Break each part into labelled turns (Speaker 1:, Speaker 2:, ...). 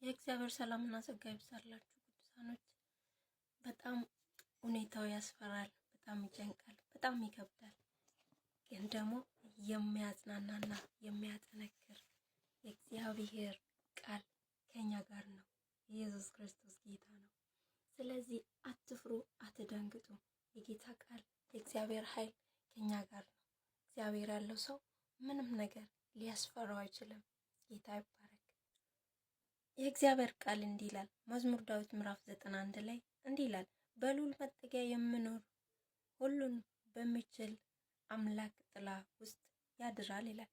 Speaker 1: የእግዚአብሔር ሰላምና ጸጋ ይብዛላችሁ ቅዱሳኖች። በጣም ሁኔታው ያስፈራል፣ በጣም ይጨንቃል፣ በጣም ይከብዳል። ግን ደግሞ የሚያጽናናና የሚያጠነክር የእግዚአብሔር ቃል ከኛ ጋር ነው። ኢየሱስ ክርስቶስ ጌታ ነው። ስለዚህ አትፍሩ፣ አትደንግጡ። የጌታ ቃል የእግዚአብሔር ኃይል ከኛ ጋር ነው። እግዚአብሔር ያለው ሰው ምንም ነገር ሊያስፈራው አይችልም። ጌታ ይባረክ። የእግዚአብሔር ቃል እንዲህ ይላል፣ መዝሙር ዳዊት ምዕራፍ 91 ላይ እንዲህ ይላል፣ በልዑል መጠጊያ የምኖር ሁሉን በሚችል አምላክ ጥላ ውስጥ ያድራል ይላል።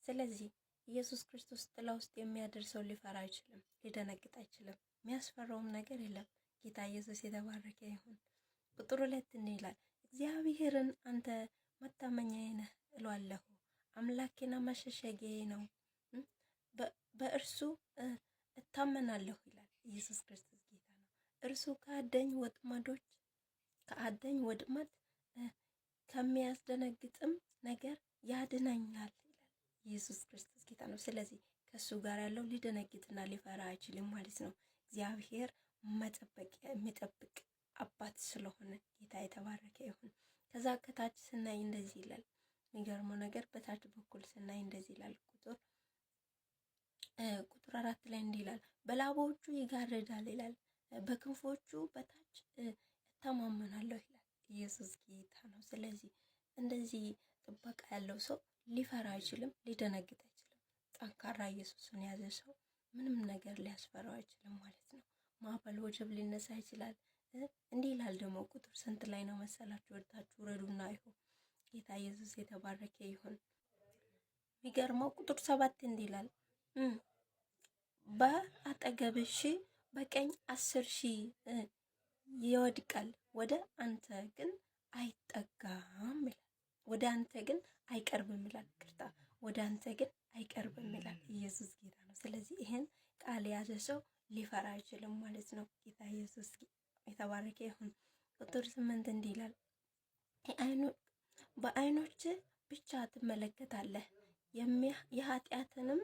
Speaker 1: ስለዚህ ኢየሱስ ክርስቶስ ጥላ ውስጥ የሚያድር ሰው ሊፈራ አይችልም፣ ሊደነግጥ አይችልም። የሚያስፈራውም ነገር የለም። ጌታ ኢየሱስ የተባረከ ይሁን። ቁጥር 2 እንዲህ ይላል፣ እግዚአብሔርን አንተ መታመኛዬ ነህ እላለሁ፣ አምላኬና መሸሸጊያዬ ነው፣ በእርሱ እታመናለሁ ይላል። ኢየሱስ ክርስቶስ ጌታ ነው። እርሱ ከአዳኝ ወጥመድ ከሚያስደነግጥም ነገር ያድነኛል ይላል። ኢየሱስ ክርስቶስ ጌታ ነው። ስለዚህ ከሱ ጋር ያለው ሊደነግጥና ሊፈራ አይችልም ማለት ነው። እግዚአብሔር የሚጠብቅ አባት ስለሆነ ጌታ የተባረከ ይሁን። ከዛ ከታች ስናይ እንደዚህ ይላል። የሚገርመው ነገር በታች በኩል ስናይ እንደዚህ ይላል። ቁጥር 4 ላይ እንዲህ ይላል፣ በላቦቹ ይጋርዳል ይላል፣ በክንፎቹ በታች እተማመናለሁ ይላል። ኢየሱስ ጌታ ነው። ስለዚህ እንደዚህ ጥበቃ ያለው ሰው ሊፈራ አይችልም፣ ሊደነግጥ አይችልም። ጠንካራ ኢየሱስን ያዘ ሰው ምንም ነገር ሊያስፈራው አይችልም ማለት ነው። ማዕበል ወጀብ ሊነሳ ይችላል። እንዲህ ይላል ደግሞ ቁጥር ስንት ላይ ነው መሰላችሁ? ወርታችሁ ረዱና ይሁን። ጌታ ኢየሱስ የተባረከ ይሁን። የሚገርመው ቁጥር 7 እንዲህ ይላል፣ በአጠገብሽ በቀኝ 10,000 ይወድቃል፣ ወደ አንተ ግን አይጠጋም ይላል። ወደ አንተ ግን አይቀርብም ይላል። ቅርታ ወደ አንተ ግን አይቀርብም ይላል። ኢየሱስ ጌታ ነው። ስለዚህ ይሄን ቃል የያዘ ሰው ሊፈራ አይችልም ማለት ነው። ጌታ ኢየሱስ የተባረከ ይሁን። ቁጥር 8 እንዲህ ይላል፣ በዓይኖች ብቻ ትመለከታለህ፣ የኃጢአትንም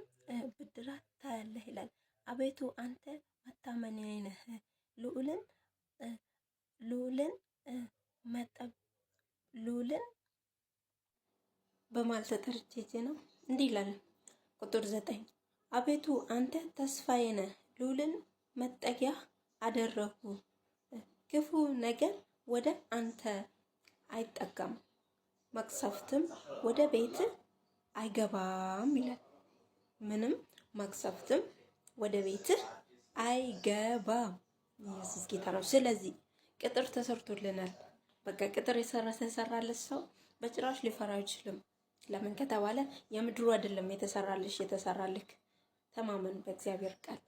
Speaker 1: ብድራት ታያለህ ይላል። አቤቱ አንተ መታመኛዬ ነህ፣ ልዑልን በማለት ተጠርቼ ነው። እንዲህ ይላል ቁጥር 9፣ አቤቱ አንተ ተስፋዬ ነህ፣ ልዑልን መጠጊያ አደረጉ፣ ክፉ ነገር ወደ አንተ አይጠጋም፣ መቅሰፍትም ወደ ቤት አይገባም ይላል። ምንም መቅሰፍትም ወደ ቤት አይገባም። ኢየሱስ ጌታ ነው። ስለዚህ ቅጥር ተሰርቶልናል። በቃ ቅጥር የተሰራለት ሰው በጭራሽ ሊፈራ አይችልም። ለምን ከተባለ የምድሩ አይደለም የተሰራልክ። ተማመን በእግዚአብሔር ቃል።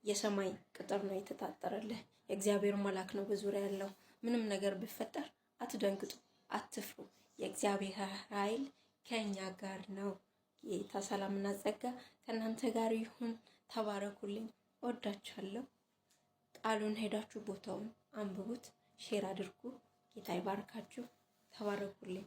Speaker 1: የሰማይ ቅጥር ነው የተታጠረልህ። የእግዚአብሔር መልአክ ነው በዙሪያ ያለው። ምንም ነገር ቢፈጠር አትደንግጡ፣ አትፍሩ። የእግዚአብሔር ኃይል ከኛ ጋር ነው። ጌታ ሰላምና ጸጋ ከእናንተ ጋር ይሁን። ተባረኩልኝ። ወዳችኋለሁ። ቃሉን ሄዳችሁ ቦታውን አንብቡት፣ ሼር አድርጉ። ጌታ ይባርካችሁ። ተባረኩልኝ።